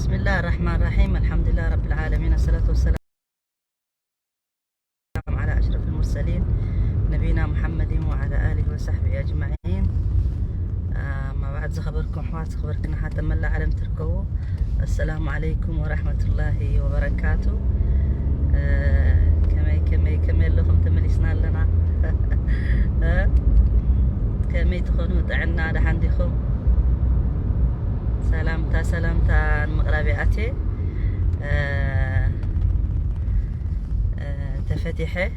بسم الله الرحمن الرحيم. الحمد لله رب العالمين، الصلاة والسلام على أشرف المرسلين نبينا محمد وعلى آله وصحبه أجمعين. ما بعد زخبركم حوات خبركنا حتى ملا علم تركوا. السلام عليكم ورحمة الله وبركاته. كمي لكم تمليسنا لنا كمي تخونوا دعنا دحنديكم سلامتا المغربياتي تفتيحه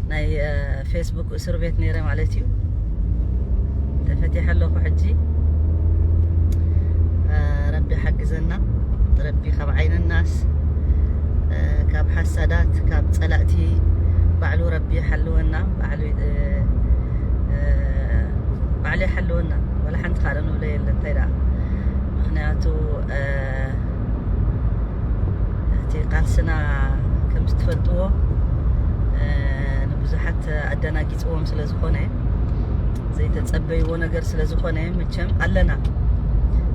ناي فيسبوك اسر بيت نيره مالتي تفتيح له حجي ربي حجزنا ربي خب عين الناس كاب حسادات كاب صلاتي بعلو ربي حلونا بعلي حلونا ولا حنت خالنا ولا يلا انتيدا مخنياتو تي قالسنا كم تفلطوا نبزحت ادناقيصوم سلازخونه زي تتصبيو ነገር ስለዝኾነ ምቸም አለና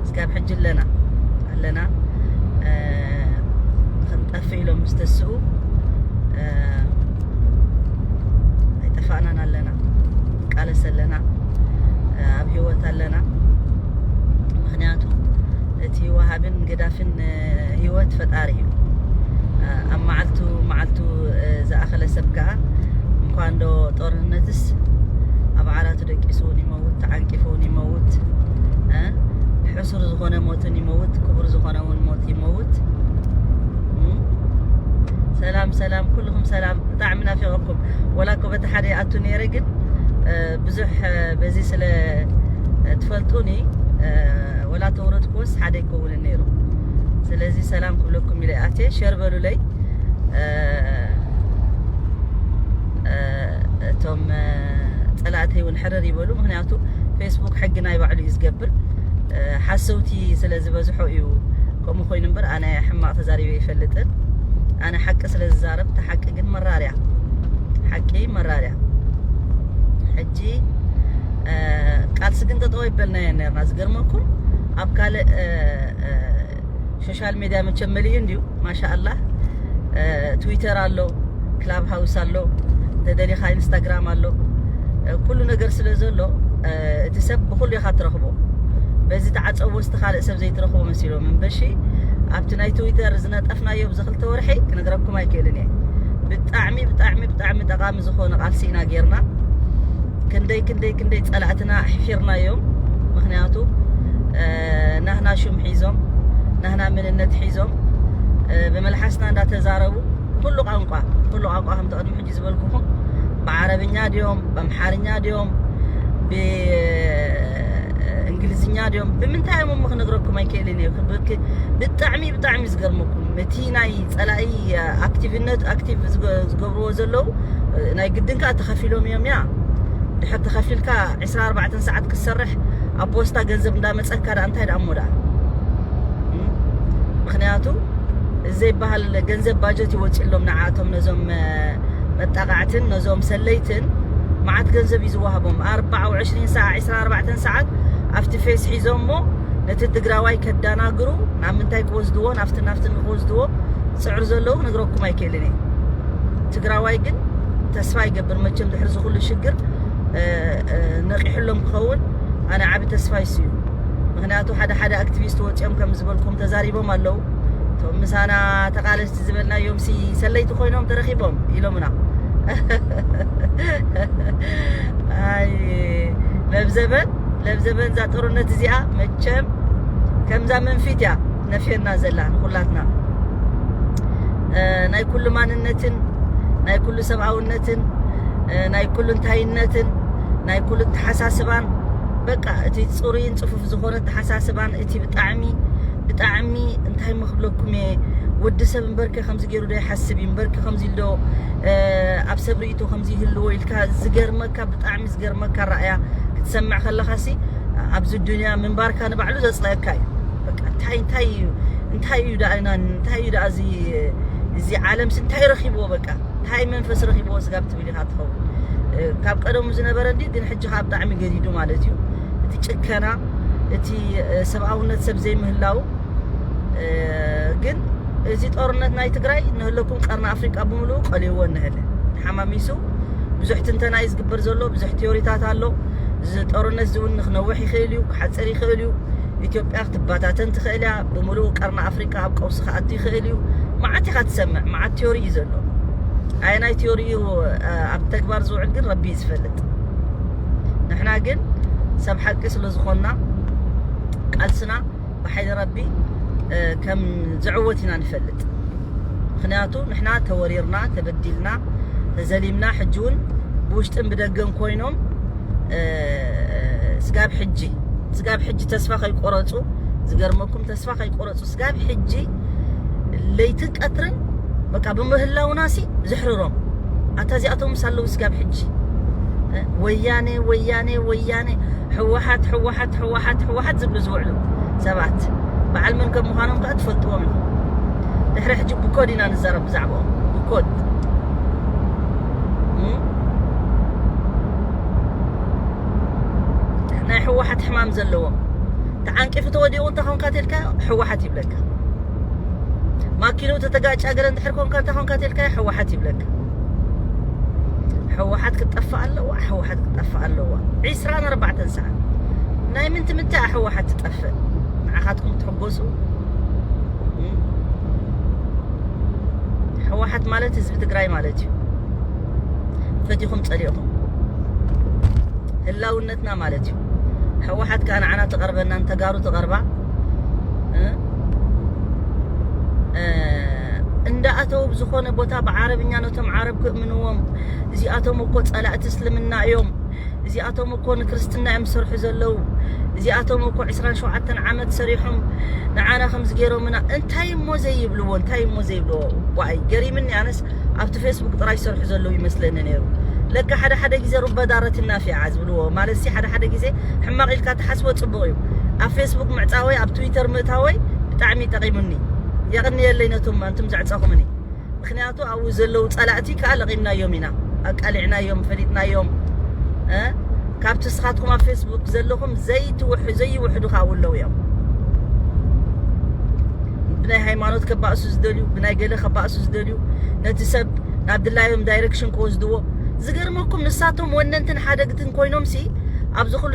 እስካብ ሕጅ አለና خنطفيلهم مستسو አይጠፋናን አለና ቃለስ አለና ኣብ ህይወት አለና ምክንያቱ እቲ ወሃብን ገዳፍን ህይወት ፈጣሪ እዩ ኣብ ማዓልቱ ዝኣኸለ ሰብካ እንኳን ዶ ጦርነትስ ኣብ ዓራቱ ደቂሱን ይመውት ተዓንቂፉን ይመውት ሕሱር ዝኾነ ሞትን ይመውት ክቡር ዝኾነውን ሞት ይመውት ሰላም ኩልኩም ሰላም ብጣዕሚ ናፊቐኩም ወላኮ በቲ ሓደ ኣቱ ነይረ ግን ብዙሕ በዚ ስለ ትፈልጡኒ ወላ ተወረድኩስ ሓደ ይከውን ነይሩ ስለዚ ሰላም ክብለኩም ኢለ ኣቴ ሸር በሉ ለይ እቶም ፀላእተይ እውን ሕረር ይበሉ ምክንያቱ ፌስቡክ ሕጊ ናይ ባዕሉ እዩ ዝገብር ሓሰውቲ ስለ ዝበዝሖ እዩ ከምኡ ኮይኑ እምበር ኣነ ሕማቕ ተዛሪበ ይፈልጥን أنا حق سلزارب تحقق مراريا حقي مراريا حجي قال سكنت طوي بلنا ينرنا زغرمكم ابقال سوشيال ميديا متشملين ديو ما شاء الله تويتر አለው ክላብ ሃውስ አለው ተደሊኻ ኢንስታግራም አለው ኩሉ ነገር ስለዘሎ እቲ ሰብ ብኩሉ ይኻትረኽቦ በዚ ተዓፀው ወስተኻለ ሰብ ዘይትረኽቦ መስሎ ምን በሺ ኣብቲ ናይ ትዊተር ዝነጠፍናዮ ብዝኽልተ ወርሒ ክነግረኩም ኣይክእልን እየ ብጣዕሚ ጠቃሚ ዝኾነ ቃልሲና ጌርና ክንደይ ፀላእትና ሕፊርናዮም ምክንያቱ ናህና ሹም ሒዞም ናህና ምንነት ሒዞም ብመልሓስና እንዳተዛረቡ ኩሉ ቋንቋ ከም ተቐድሙ ሕጂ ዝበልኩኹም ብዓረብኛ ድዮም በአምሓርኛ ድዮም እንግሊዝኛ ድዮም ብምንታይ ሞ ምክነግረኩም ኣይክእልን እየ ብጣዕሚ ዝገርመኩም እቲ ናይ ፀላኢ ኣክቲቭ ዝገብርዎ ዘለው ናይ ግድንካ ተኸፊሎም እዮም ያ ድሕር ተኸፊልካ 24 ሰዓት ክሰርሕ ኣብ ፖስታ ገንዘብ እንዳመፀካ ዳ እንታይ ዳእሞዳ ምክንያቱ እዘይ ባህል ገንዘብ ባጀት ይወፅሎም ንዓቶም ነዞም መጣቃዕትን ነዞም ሰለይትን ማዓት ገንዘብ ይዝዋሃቦም 24 ሰዓት 24 ሰዓት ኣብቲ ፌስ ሒዞሞ ነቲ ትግራዋይ ከዳናግሩ ናብ ምንታይ ክወስድዎ ናፍትን ክወስድዎ ፅዕር ዘለዉ ነግረኩም ኣይክእልን እየ ትግራዋይ ግን ተስፋ ይገብር መቸም ድሕሪ ዝኩሉ ሽግር ነቂሕሎም ክኸውን ኣነ ዓብ ተስፋ ይስዩ ምክንያቱ ሓደ ኣክቲቪስት ወፅኦም ከም ዝበልኩም ተዛሪቦም ኣለው እቶም ምሳና ተቃለስቲ ዝበልናዮም ሰለይቲ ኮይኖም ተረኺቦም ኢሎምና ኣይ ለብዘበን ዛ ጦርነት እዚኣ መቸም ከምዛ መንፊት እያ ነፍየና ዘላ ኩላትና ናይ ኩሉ ማንነትን ናይ ኩሉ ሰብኣውነትን ናይ ኩሉ እንታይነትን ናይ ኩሉ ተሓሳስባን በቃ እቲ ፅሩይን ፅፉፍ ዝኾነ ተሓሳስባን እቲ ብጣዕሚ እንታይ ምክብለኩም ወዲ ሰብ እንበርከ ከምዚ ገይሩ ዶ ይሓስብ እንበርከ ከምዚ ኢልዶ ኣብ ሰብሪኢቱ ከምዚ ይህልዎ ኢልካ ዝገርመካ ብጣዕሚ ዝገርመካ ራእያ ክትሰምዕ ከለኻሲ ኣብዚ ዱንያ ምንባርካ ንባዕሉ ዘፅለየካ እዩ በቃ እንታይ እዩ ዳእና እንታይ እዩ ዳ እዚ ዓለምስ እንታይ ረኺብዎ በቃ እንታይ መንፈስ ረኺብዎ ስጋብ ትብል ኢኻ ትኸውን ካብ ቀደሙ ዝነበረ እንዲ ግን ሕጂ ካብ ብጣዕሚ ገዲዱ ማለት እዩ እቲ ጭከና እቲ ሰብኣውነት ሰብ ዘይምህላው ግን እዚ ጦርነት ናይ ትግራይ ንህለኩም ቀርና አፍሪካ ብምሉ ቀሊዎ ነህለ ተሓማሚሱ ብዙሕ ትንተና ይዝግበር ዘሎ ብዙሕ ቴዎሪታት ኣሎ ጦርነት ዝውን ንኽነውሕ ይኽእል እዩ ክሓፀር ይኽእል እዩ ኢትዮጵያ ክትባታተን ትኽእል እያ ብምሉ ቀርና አፍሪካ ኣብ ቀውሲ ክኣቱ ይኽእል እዩ መዓት ኢኻ ትሰምዕ መዓት ቴዎሪ እዩ ዘሎ ኣይ ናይ ቴዎሪ ኣብ ተግባር ዝውዕል ግን ረቢ ዝፈልጥ ንሕና ግን ሰብ ሓቂ ስለ ዝኾንና ቃልስና ብሓይሊ ረቢ ከም ዝዕወት ኢና ንፈልጥ ምክንያቱ ንሕና ተወሪርና ተበዲልና ተዘሊምና ሕጂ እውን ብውሽጥን ብደገን ኮይኖም ስጋብ ሕጂ ተስፋ ከይቆረፁ ዝገርመኩም ተስፋ ከይቆረፁ ስጋብ ሕጂ ለይትን ቀትርን በቃ ብምህላውና ሲ ዝሕርሮም ኣታዚኣቶም ሳለው ስጋብ ሕጂ ወያኔ ሕወሓት ዝብሉ ዝውዕሉ ሰባት በዓል ምን ከም ምዃኖም ከዓ ትፈልጥዎም ኢኹም ድሕሪ ሕጂ ብኮድ ኢና ንዛረብ ብዛዕባኦም ብኮድ ናይ ሕወሓት ሕማም ዘለዎም ተዓንቂፉ ተወዲቑ እንታይ ኮንካ ተልካ ሕወሓት ይብለካ ማኪኑ ተተጋጫገረ እንድሕር ኮንካ እንታይ ኮንካ ተልካ ሕወሓት ይብለካ ሕወሓት ክጠፋእ ኣለዋ 24 ሰዓት ናይ ምንታይ ሕወሓት ትጠፍእ ንዓኻትኩም ትሕጎሱ ሕወሓት ማለት ህዝቢ ትግራይ ማለት እዩ ፈቲኹም ፀሊእኹም ህላውነትና ማለት እዩ ሕወሓት ከዓ ንዓና ተቐርበና ተጋሩ ተቐርባ እንዳኣተው ብዝኾነ ቦታ ብዓረብኛ ነቶም ዓረብ ክእምንዎም እዚኣቶም እኮ ጸላእቲ እስልምና እዮም እዚኣቶም እኮ ንክርስትና እዮም ዝሰርሑ ዘለው እዚኣቶም እኮ 27 ዓመት ሰሪሖም ንዓና ከምዚ ገይሮምና እንታይ እሞ ዘይብልዎ ዋይ ገሪምኒ ኣነስ ኣብቲ ፌስቡክ ጥራይ ዝሰርሑ ዘለው ይመስለኒ ነይሩ ለካ ሓደ ግዜ ሩባ ዳረት ናፊዓ ዝብልዎ ማለት ሲ ሓደ ግዜ ሕማቕ ኢልካ ተሓስቦ ጽቡቕ እዩ ኣብ ፌስቡክ ምዕፃወይ ኣብ ትዊተር ምእታወይ ብጣዕሚ ጠቒሙኒ የቕኒየለይ ነቶም አንቱም ዝዕፀኹምኒ ምክንያቱ ኣብኡ ዘለው ጸላእቲ ከዓ ለቒምናዮም ኢና ኣቃሊዕናዮም ፈሊጥናዮም ካብቲ ስኻትኩም ኣብ ፌስቡክ ዘለኹም ዘይውሕዱ ካብኡ ኣለው እዮም ብናይ ሃይማኖት ከባእሱ ዝደልዩ ብናይ ገለ ከባእሱ ዝደልዩ ነቲ ሰብ ናብ ድላዮም ዳይሬክሽን ክወስድዎ ዝገርመኩም ንሳቶም ወነንትን ሓደግትን ኮይኖም ሲ ኣብ ዝኹሉ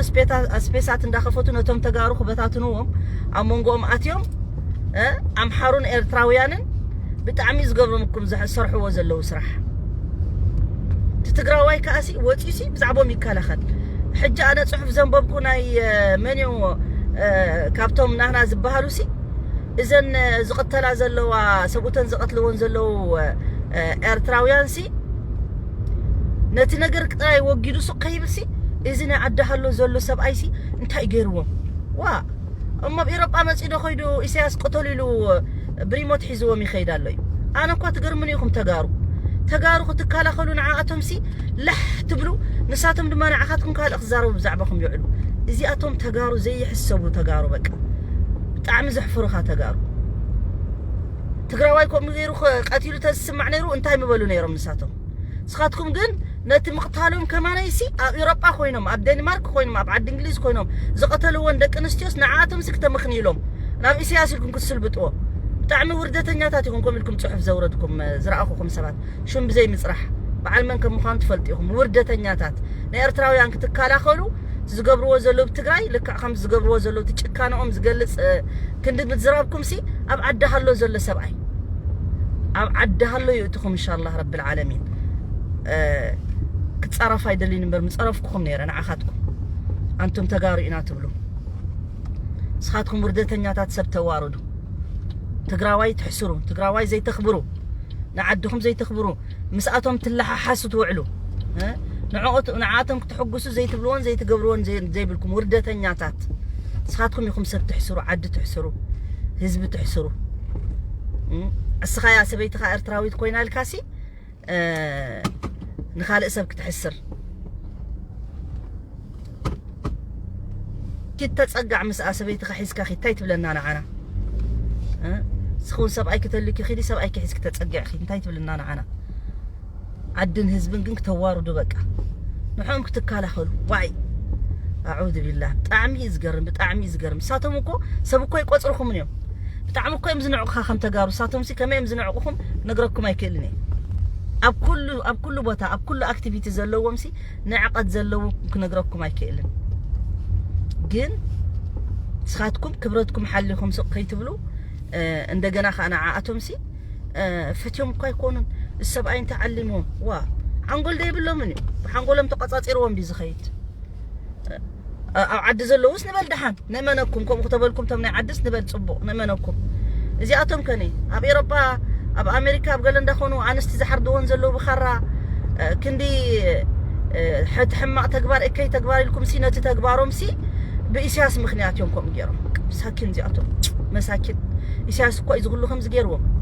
ስፔሳት እንዳኸፈቱ ነቶም ተጋሩ ክበታትንዎም ኣብ መንጎኦም ኣትዮም ኣምሓሩን ኤርትራውያንን ብጣዕሚ ዝገብሮምኩም ዝሰርሕዎ ዘለው ስራሕ ትግራዋይ ከኣሲ ወፂሲ ብዛዕቦም ይከላኸል ሕጂ ኣነ ጽሑፍ ዘንበብኩ ናይ መንዮ ካብቶም ናህና ዝበሃሉ ሲ እዘን ዝቕተላ ዘለዋ ሰብኡተን ዝቐትልዎን ዘለው ኤርትራውያን ሲ ነቲ ነገር ቅጥራይ ወጊዱ ሱቅ ከይብል ሲ እዚ ናይ ዓዳሃሎ ዘሎ ሰብኣይ ሲ እንታይ ገይርዎም ዋ እሞ ብኤሮጳ መፂዶ ኸይዱ ኢሳያስ ቆተሉ ኢሉ ብሪሞት ሒዝዎም ይኸይድ ኣሎ እዩ ኣነ እኳ ትገርሙኒ ኢኹም ተጋሩ ክትከላኸሉ ንዓኣቶም ሲ ለሕ ትብሉ ንሳቶም ድማ ንዓኻትኩም ካልእ ክዛረቡ ብዛዕባኹም ይውዕሉ እዚኣቶም ተጋሩ ዘይሕሰቡ ተጋሩ በቃ ብጣዕሚ ዘሕፍሩኻ ተጋሩ ትግራዋይ ከምኡ ገይሩ ቀቲሉ ተስማዕ ነይሩ እንታይ ምበሉ ነይሮም ንሳቶም ስኻትኩም ግን ነቲ ምቕታሎም ከማናይሲ ኣብ ኤሮጳ ኮይኖም ኣብ ዴንማርክ ኮይኖም ኣብ ዓዲ እንግሊዝ ኮይኖም ዝቐተልዎን ደቂ ኣንስትዮስ ንዓኣቶም ሲ ክተመኽኒ ኢሎም ናብ ኢሳያስ ኢልኩም ክትስልብጥዎ ብጣዕሚ ውርደተኛታት ኢኹም ከም ኢልኩም ፅሑፍ ዘውረድኩም ዝረኣኹኹም ሰባት ሹም ብዘይ ምፅራሕ በዓል መን ከም ምዃኑ ትፈልጡ ኢኹም ውርደተኛታት ናይ ኤርትራውያን ክትከላኸሉ ዝገብርዎ ዘለው ብትግራይ ልክዕ ከም ዝገብርዎ ዘለው ትጭካኖኦም ዝገልጽ ክንዲ ምትዝራብኩም ሲ ኣብ ዓዳሃሎ ዘሎ ሰብኣይ ኣብ ዓዳሃሎ ይእትኹም ኢንሻአላህ ረብል ዓለሚን كتصرف هاي دليل نمبر متصرفكم نيرا نعخاتكم أنتم تقارئنا تبلو سخاتكم وردتنيا تاتسب تواردو تقراواي تحسروا تقراواي زي تخبروا نعدهم زي تخبروا مسأتهم تلحى حاسو توعلو نعاتهم تحقسوا زي تبلون زي تقبرون زي بالكم وردتنيا تات سخاتكم يكم سب تحسروا عد تحسروا هزب تحسروا السخايا سبيتخا ارتراوي تكوينا الكاسي نخالق سبك تحسر كنت تصقع مسأة سبيتخا حيسكا خي تايت بلنا أنا سخون سبأي كتلك خيدي سبأي كحيسك تتصقع خي تايت بلنا أنا عدن هزبن كنك تواردو بقى نحوم كتكالا خلو وعي أعوذ بالله بتعمي يزقرم ساتموكو سبكو يقوصركم من يوم بتعمل كم زنعقها خم تجارو ساتهم سي كم زنعقهم نقرأكم أي كلني أب كل بوتا أب كل أكتيفيتي زلوا ومسي نعقد زلوا نقرأكم أي كلن جن سخاتكم كبرتكم حلكم سوق كيتبلو عندنا خانا عاتهم سي فتيهم كاي يكونون السبعين تعلمون عنقول ده يبلو مني حنقولهم تقاطيرهم دي زخيت عد زلوس نبل دحان نمنكم كم كتبلكم تمنع عدس نبل صبو نمنكم زي اتم كني اب اوروبا اب امريكا اب قال دخونو انستي زحردون زلو بخرا كندي حد حما تكبار اكي تكبار لكم سينه تكبارهم سي باساس مخنياتكم غيرهم مساكين زي اتم مساكين اساس كو يزغلو خمس غيرهم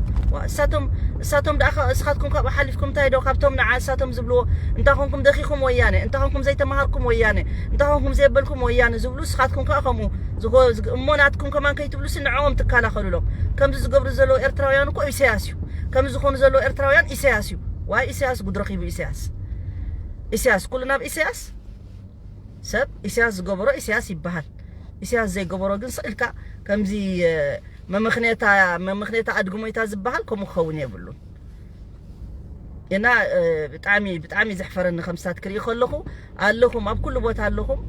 ساتم داخل اسخاتكم كاب حلفكم تايدو خابتم نعا ساتم زبلو انت خونكم دخيكم ويانه انت خونكم زي تمهاركم ويانه انت خونكم زي بلكم ويانه زبلو اسخاتكم كاخمو زغو موناتكم كمان كيتبلو سنعوم تكالاخلو كم زغبر زلو ارتراويان كو اسياسيو كم زخون زلو ارتراويان اسياسيو واي اسياس قدرخي اسياس كلنا باسياس سب اسياس زغبرو اسياس يبحال اسياس زي غبرو كن سالكا كمزي ما مخنيتا ادغمو يتازبحال كم خون يبلون ينا بتعامي زحفرن خمسات كري خلخو علخم اب كل بوت علخم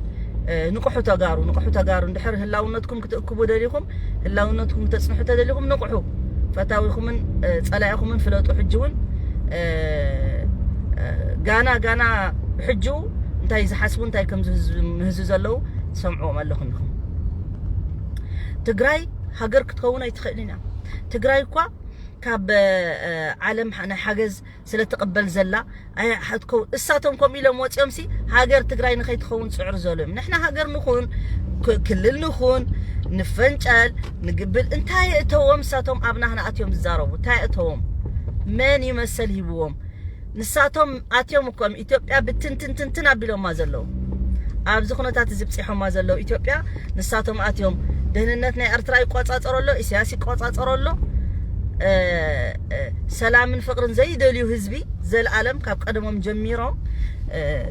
نقحو تغارو ندحر هلاونتكم كتكبو دليكم هلاونتكم تصنحو تدليكم نقحو فتاويكم من صلايكم من فلطو حجون غانا حجو انتي زحسبو انتي كم مهزو زلو سمعوا مالخنكم تግራይ هاجر كتكون يتخلينا تግራይ كوا كاب عالم حنا حجز سلتقبل زلا اي حتكون اساتمكم الى موصيم سي هاجر تግራይ نخيتخون صعر زلم نحنا هاجر نخون كلل نخون نفنجل نقبل انتاي اتوم ساتم ابنانا اتيوم زاربو تاي اتوم من يمثل هيبوم نساتم اتيومكم اثيوبيا بتنتنتن ابيلهم ما زلو ابز خنوتات زبصيحهم ما زلو اثيوبيا نساتم اتيوم دهننتنا ارتراي قواصاصرلو اسياسي قواصاصرلو سلام فقرن زي دليو حزبي زل عالم كاب قدمهم جميرهم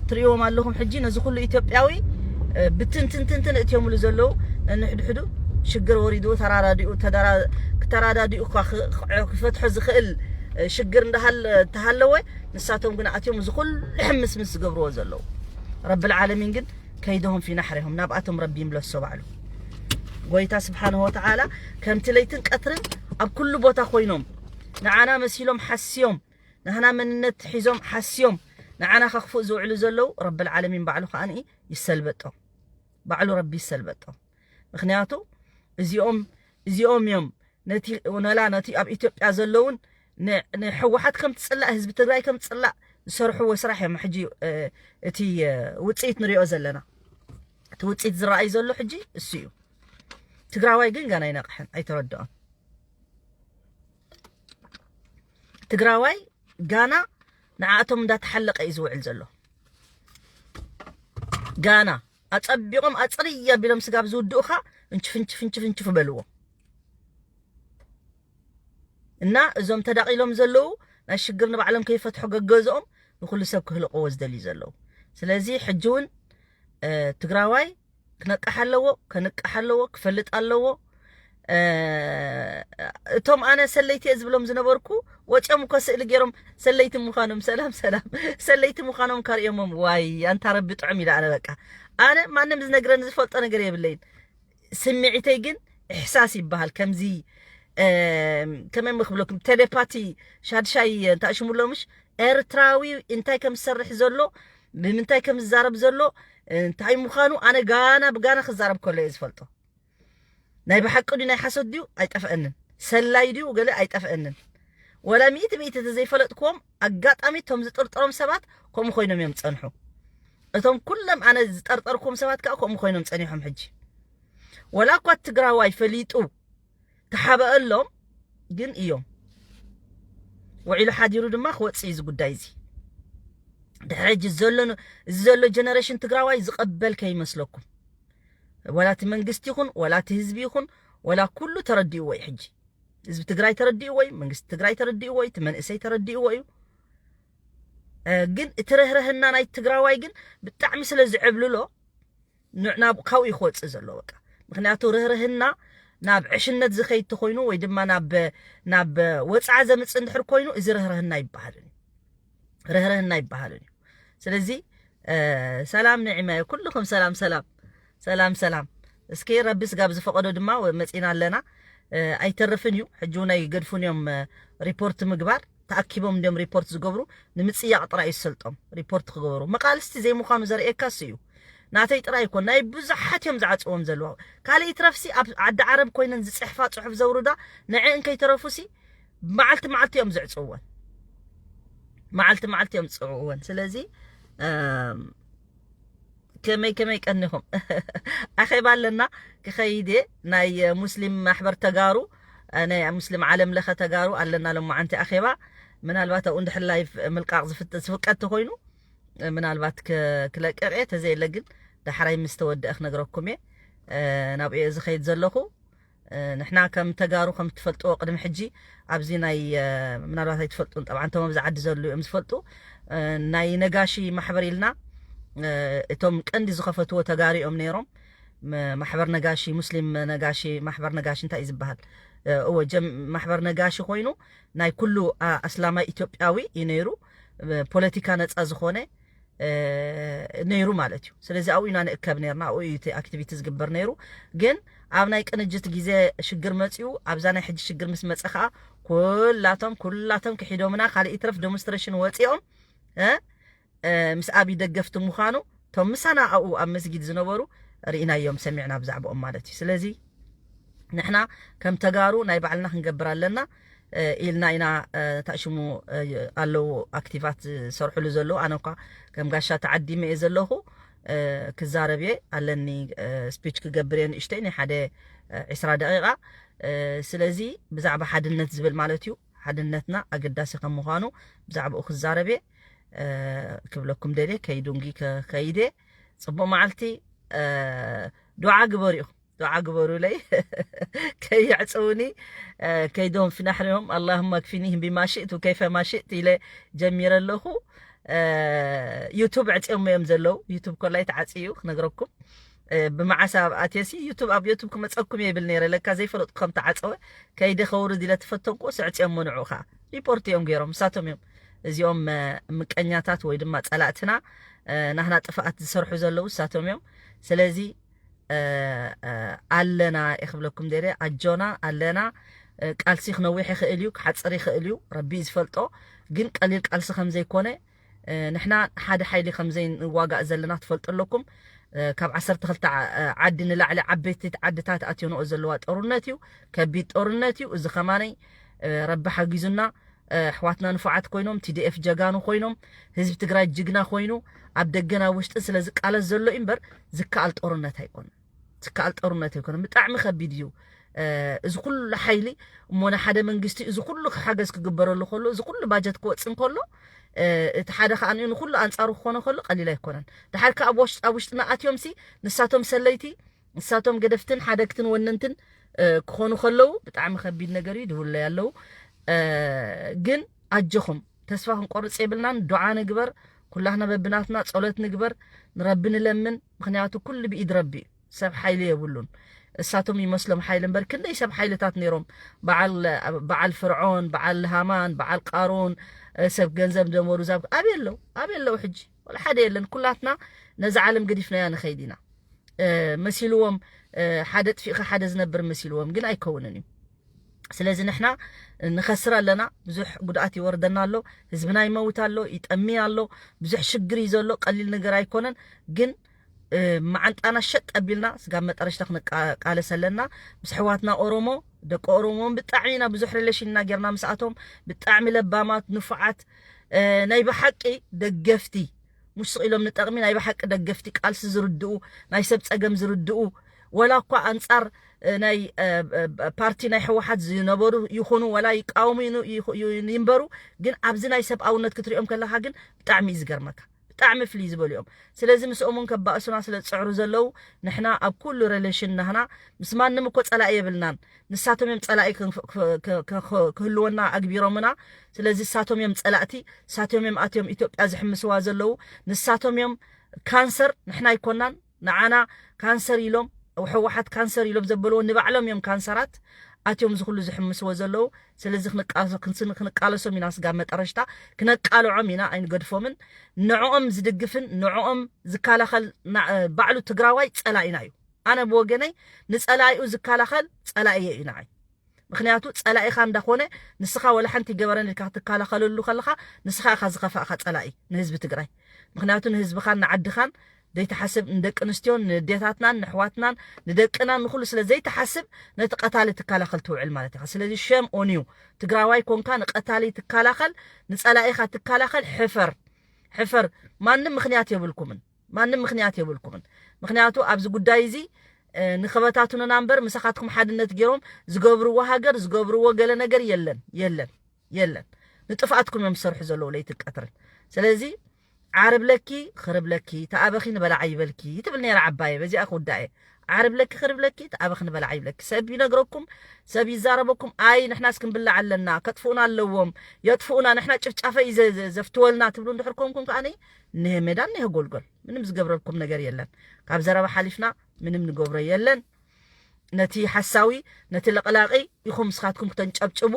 تريوم اللهم حجي نز كل اثيوبياوي بتنتنتن اتيوم لزلو نحدحدو شجر وريدو تراديو تراديو فتح زخل شجر اندهال تهلوي نساتهم غنا اتيوم زكل حمس قبرو زلو رب العالمين جن كيدهم في نحرهم نابعتهم ربي ملسو بعلو قويتا سبحانه وتعالى كم تليتن قطرن اب كل بوتا خوينهم نعانا مسيلهم حسيوم نحنا من نت حيزهم حسيوم نعانا خخفو زوعلو زلو رب العالمين بعلو خاني يسلبطهم بعلو ربي يسلبطهم مخنياتو ازيوم يوم نتي ونلا نتي اب اثيوبيا زلون نحوحات كم تصلا حزب تግራይ كم تصلا سرحو وسراح يا محجي اتي وصيت نريو زلنا توصيت زراي زلو حجي اسيو تግራዋይ ግን ገና ይነቅحን አይተረዳም تግራዋይ ጋና ንዓቶም እንዳተሐለቀ ይዝውዕል ዘሎ ጋና አጸቢቆም አጽሪያ ቢሎም ስጋብ ዝውድኡኻ እንጭፍንጭ በልዎ እና እዞም ተዳቂሎም ዘለው ናይ ሽግር ንባዕሎም ከይፈትሑ ገገዝኦም ንኩሉ ሰብ ክህልቆ ዝደሊ ዘለው ስለዚ ሕጂውን ትግራዋይ كنقحلو كفلط توم انا سليتي ازبلهم زنبركو وچم كسل غيرم سليتي مخانم سلام سليتي مخانم كاريوم واي انت ربي طعم يلا انا بقى انا ما نم زنغرن زفلط ነገር يبلين سمعتي ግን احساس يبحال كمزي كمان مخبلكم تيليباتي شادشاي تاشمولومش ارتراوي انتي كم سرح زلو بمنتي كم زارب زلو انتي مخانو انا بغانا خزارب كله يزفلطو ناي بحق دي ناي حسد ديو ايطفئنن سلاي ديو قال ايطفئنن ولا ميت زي فلطكم اغاطامي توم زطرطرم سبات كوم خوينم يمصنحو اتوم كلم انا زطرطركم سبات كاكم خوينم صنيحم حجي ولا كوت تግራዋይ فليطو تحابئلهم ግን እዮም وعيلو حاديرو دما خوصي ز ጉዳይዚ دحرج زلو جنريشن تግራዋይ زقبل كيمسلكم ولا تمنجست يكون ولا تهزب يكون ولا كله تردي وي حجي حزب تግራይ تردي وي منجست تግራይ تردي وي تمنئسي تردي وي ግን እትረህረህና ናይ ትግራዋይ ግን ብጣዕሚ ስለ ዝዕብልሎ ንዕና ካው ይخوጽ ዘሎ በቃ ምክንያቱ ረህረህና ናብ ዕሽነት ዝኸይድ ተኮይኑ ወይ ድማ ናብ ወፃዓ ዘምጽ እንድሕር ኮይኑ እዚ ረህረህና ይባሃልን ስለዚ ሰላም ንዕማ ኩልኩም ሰላም እስኪ ረቢስ ጋብ ዝፈቀዶ ድማ መጽና ኣለና ኣይተርፍን እዩ ሕጂ ናይ ገድፉን እዮም ሪፖርት ምግባር ተኣኪቦም እንደም ሪፖርት ዝገብሩ ንምጽያቅ ጥራይ ይሰልጦም ሪፖርት ክገብሩ መቃልስቲ ዘይምዃኑ ዘርኤካስ እዩ ናተይ ጥራይ ይኮን ናይ ብዙሓት እዮም ዝዓጽዎም ዘለዎ ካልእ ይትረፍሲ ዓዲ ዓረብ ኮይነን ዝጽሕፋ ጽሑፍ ዘውሩዳ ንዕን ከይተረፉሲ መዓልቲ እዮም ዝዕጽውዎን መዓልቲ እዮም ዝጽውዎን ስለዚ ከመይ ቀንኹም ኣኼባ ኣለና ክኸይድ ናይ ሙስሊም ማሕበር ተጋሩ ናይ ሙስሊም ዓለም ለኸ ተጋሩ ኣለና ለማዓንቲ ኣኼባ ምናልባት ኣብኡ እንድሕር ላይፍ ምልቃቕ ዝፍቀድ ተኮይኑ ምናልባት ክለቅዕ ተዘይለግን ዳሕራይ ምስ ተወድአ ክነግረኩም እየ ናብኡ ዝኸይድ ዘለኹ ንሕና ከም ተጋሩ ከም ትፈልጥዎ ቅድሚ ሕጂ ኣብዚ ናይ ምናልባት ኣይትፈልጡን ጠብዓን እቶም ኣብዚ ዓዲ ዘሉ እዮም ዝፈልጡ ናይ ነጋሺ ማሕበር ኢልና እቶም ቀንዲ ዝኸፈትዎ ተጋሪኦም ነይሮም ማሕበር ነጋሺ ሙስሊም ነጋሺ ማሕበር ነጋሺ እንታይ እዩ ዝበሃል ማሕበር ነጋሺ ኮይኑ ናይ ኩሉ እስላማይ ኢትዮጵያዊ እዩ ነይሩ ፖለቲካ ነፃ ዝኾነ ነይሩ ማለት እዩ ስለዚ ኣብኡ ኢና ንእከብ ነርና ኣብኡ እዩ ኣክቲቪቲ ዝግበር ነይሩ ግን ኣብ ናይ ቅንጅት ግዜ ሽግር መፅኡ ኣብዛ ናይ ሕጂ ሽግር ምስ መፀ ከዓ ኩላቶም ክሒዶምና ካልእ ይትረፍ ዴሞንስትሬሽን ወፂኦም ምስ ኣብይ ደገፍቲ ምዃኑ ቶም ምሳና ኣብኡ ኣብ መስጊድ ዝነበሩ ርኢናዮም ሰሚዕና ብዛዕባኦም ማለት እዩ ስለዚ ንሕና ከም ተጋሩ ናይ ባዕልና ክንገብር ኣለና ኢልና ኢና ታሽሙ ኣለው ኣክቲቫት ሰርሑሉ ዘሎ ኣነኳ ከም ጋሻ ተዓዲመ እየ ዘለኹ ክዛረብ እየ ኣለኒ ስፒች ክገብር እየ ንእሽተይ ናይ ሓደ 20 ደቂቃ ስለዚ ብዛዕባ ሓድነት ዝብል ማለት እዩ ሓድነትና ኣገዳሲ ከም ምዃኑ ብዛዕባኡ ክዛረብ እየ ክብለኩም ደልየ ከይዱንጊ ከይደ ጽቡቕ መዓልቲ ዱዓ ግበሩ ለይ كيعصوني كيدهم في نحرهم اللهم اكفنيهم بما شئت وكيف ما شئت إلى جمير له يوتيوب عصيهم يمزلو يوتيوب كله يتعصيو نغركم بمعساب اتيسي يوتيوب اب يوتيوب كم تصكم يبل نيره لك زي فلطكم تعصوا كيد خورد الى تفتنقو سعصيهم منعوخا ريبورت يوم غيرهم ساتهم يوم እዚኦም ምቀኛታት ወይ ድማ ጸላእትና ናህና ጥፋት ዝሰርሑ ዘለው ሳቶም እዮም ስለዚ ኣለና ይኽብለኩም ደረ ኣጆና ኣለና ቃልሲ ክነውሕ ይኽእል እዩ ክሓፅር ይኽእል እዩ ረቢ ዝፈልጦ ግን ቀሊል ቃልሲ ከም ዘይኮነ ንሕና ሓደ ሓይሊ ከም ዘይንዋጋእ ዘለና ትፈልጥለኩም ካብ 12 ዓዲ ንላዕሊ ዓበይቲ ዓድታት ኣትዩንኦ ዘለዋ ጦርነት እዩ ከቢድ ጦርነት እዩ እዚ ኸማነይ ረቢ ሓጊዙና احواتنا نفعت كوينوم تي دي اف جاغانو كوينوم حزب تግራይ ጅግና ኮይኑ ኣብ ደገና ውሽጥ ስለዚ ቃለ ዘሎ ኢምበር ዝካል ጦርነት ኣይኮነ ብጣዕሚ ከቢድ እዩ እዚ ኩሉ ሓይሊ እሞና ሓደ መንግስቲ እዚ ኩሉ ሓገዝ ክግበረሉ ከሎ እዚ ኩሉ ባጀት ክወፅን ከሎ እቲ ሓደ ከኣን እዩ ኩሉ አንጻሩ ክኾነ ከሎ ቀሊል ኣይኮነን ድሓር ከ ኣብ ውሽጥና ኣትዮም ሲ ንሳቶም ሰለይቲ ንሳቶም ገደፍትን ሓደግትን ወነንትን ክኾኑ ከለው ብጣዕሚ ከቢድ ነገር እዩ ድውለ ያለው ግን ኣጀኹም ተስፋ ክንቆርጽ የብልናን ዱዓ ንግበር ኩላህና በብናትና ጸሎት ንግበር ንረቢ ንለምን ምክንያቱ ኩሉ ብኢድ ረቢ ሰብ ሓይሊ የብሉን እሳቶም ይመስሎም ሓይሊ እምበር ክንደይ ሰብ ሓይልታት ነይሮም በዓል ፍርዖን በዓል ሃማን በዓል ቃሮን ሰብ ገንዘብ ደመሩ ዛብ ኣበየለው ሕጂ ወላ ሓደ የለን ኩላትና ነዚ ዓለም ገዲፍናያ ንኸይዲና መሲልዎም ሓደ ጥፊእኻ ሓደ ዝነብር መሲልዎም ግን ኣይከውንን እዩ ስለዚህ ንሕና ንኸስር ኣለና ብዙሕ ጉድኣት ይወርደና ኣሎ ህዝብና ይመውት ኣሎ ይጠሚ ኣሎ ብዙሕ ሽግር ይዘሎ ቀሊል ነገር ኣይኮነን ግን ማዓንጣና ሸጥ ኣቢልና ስጋ መጠረሽታ ክንቃለስ ኣለና ምስ ሕዋትና ኦሮሞ ደቂ ኦሮሞን ብጣዕሚና ብዙሕ ሪሌሽንና ጌርና ምስኣቶም ብጣዕሚ ለባማት ንፉዓት ናይ ብሓቂ ደገፍቲ مش ኢሎም ንጠቕሚ ናይ ብሓቂ ደገፍቲ ቃልሲ ዝርድኡ ናይ ሰብ ፀገም ዝርድኡ ወላ እኳ አንጻር ናይ ፓርቲ ናይ ሕወሓት ዝነበሩ ይኹኑ ወላ ይቃወሙ ይንበሩ ግን ኣብዚ ናይ ሰብኣውነት ክትሪኦም ከለኻ ግን ብጣዕሚ ዝገርመካ ብጣዕሚ ፍሊ ዝበልዮም ስለዚ ምስኦምን ከባእሱና ስለ ጽዕሩ ዘለው ንሕና ኣብ ኩሉ ሪሌሽን ናህና ምስ ማንም እኮ ጸላኢ የብልናን ንሳቶም እዮም ጸላኢ ክህልወና ኣግቢሮምና ስለዚ ንሳቶም እዮም ጸላእቲ ንሳቶም እዮም ኣትዮም ኢትዮጵያ ዝሕምስዋ ዘለው ንሳቶም እዮም ካንሰር ንሕና ይኮናን ንዓና ካንሰር ኢሎም وحوحات كانسر يلوم زبلو نبعلم يوم كانسرات أتيوم زخلو زحمس وزلو سلزخ نقالسو ميناس قامت أرشتا كنقالو عمينا أين قدفومن نعوم زدقفن نعوم زكالاخل بعلو تقراواي تسألائنايو أنا بوغني نسألائيو زكالاخل تسألائيناي مخنياتو تسألائي እንዳኾነ ንስኻ ወላ ሓንቲ ገበረን ኢልካ ትከላኸለሉ ከለኻ ንስኻ ኢኻ ዝኸፋእኻ ፀላኢ ንህዝቢ ትግራይ ምክንያቱ ንህዝብኻን ንዓድኻን ዘይተሓስብ እንደቂ ኣንስትዮን ንዴታትናን ንሕዋትናን ንደቅናን ንኹሉ ስለ ዘይተሓስብ ነቲ ቀታሊ ትከላኸል ትውዕል ማለት ኢኻ ስለዚ ሸም ኦንዩ ትግራዋይ ኮንካ ንቀታሊ ትከላኸል ንፀላኢኻ ትከላኸል ሕፈር ማንም ምክንያት የብልኩምን ምክንያቱ ኣብዚ ጉዳይ እዚ ንخبታቱን ናምበር መሰኻትኩም ሓድነት ገይሮም ዝገብርዎ ሃገር ዝገብርዎ ገለ ነገር የለን ንጥፋትኩም የምሰርሑ ዘለው ለይቲ ቀትርን ስለዚ ዓርብ ለኪ خرب ለኪ ተኣበኺ ንበላዕ ይበልኪ ትብል ነራ ዓባየ በዚኣ ጉዳይ ዓርብ ለኪ خرب ለኪ ተኣበኺ ንበላዕ ይበልኪ ሰብ ይነግረኩም ሰብ ይዛረበኩም ኣይ ንሕና እስክንብላዕ ኣለና ከጥፉና ኣለዎም የጥፉና ንሕና ጭፍጫፈ ዘፍትወልና ትብሉ እንድሕርኩምኩም ከኣነ ንሄሜዳን ንሄጎልጎል ምንም ዝገብረልኩም ነገር የለን ካብ ዘረባ ሓሊፍና ምንም ንገብሮ የለን ነቲ ሓሳዊ ነቲ ለቕላቂ ኢኹም ስኻትኩም ክተንጨብጭቡ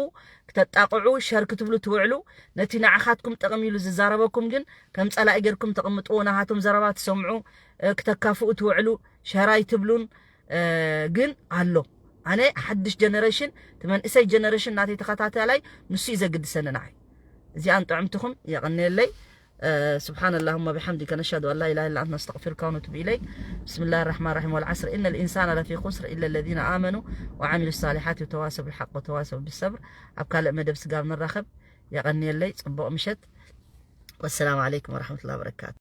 ክተጣቅዑ ሸር ክትብሉ ትውዕሉ ነቲ ንዓኻትኩም ጠቕሚሉ ዝዛረበኩም ግን ከም ፀላኢ ጌርኩም ተቐምጥዎ ናሃቶም ዘረባ ትሰምዑ ክተካፍኡ ትውዕሉ ሸራይ ትብሉን ግን ኣሎ ኣነ ሓድሽ ጀነሬሽን ተመንእሰይ ጀነሬሽን ናተይ ተኸታተላይ ንሱ ይዘግድሰኒ ንዓይ እዚኣን ጥዕምትኹም የቕኒየለይ سبحان اللهم بحمدك نشهد أن لا إله إلا أنت نستغفرك ونتوب إليك بسم الله الرحمن الرحيم والعصر إن الإنسان لفي خسر إلا الذين آمنوا وعملوا الصالحات وتواصوا بالحق وتواصوا بالصبر أبكال مدب سقام الرخب يغني الليل صبوا مشت والسلام عليكم ورحمة الله وبركاته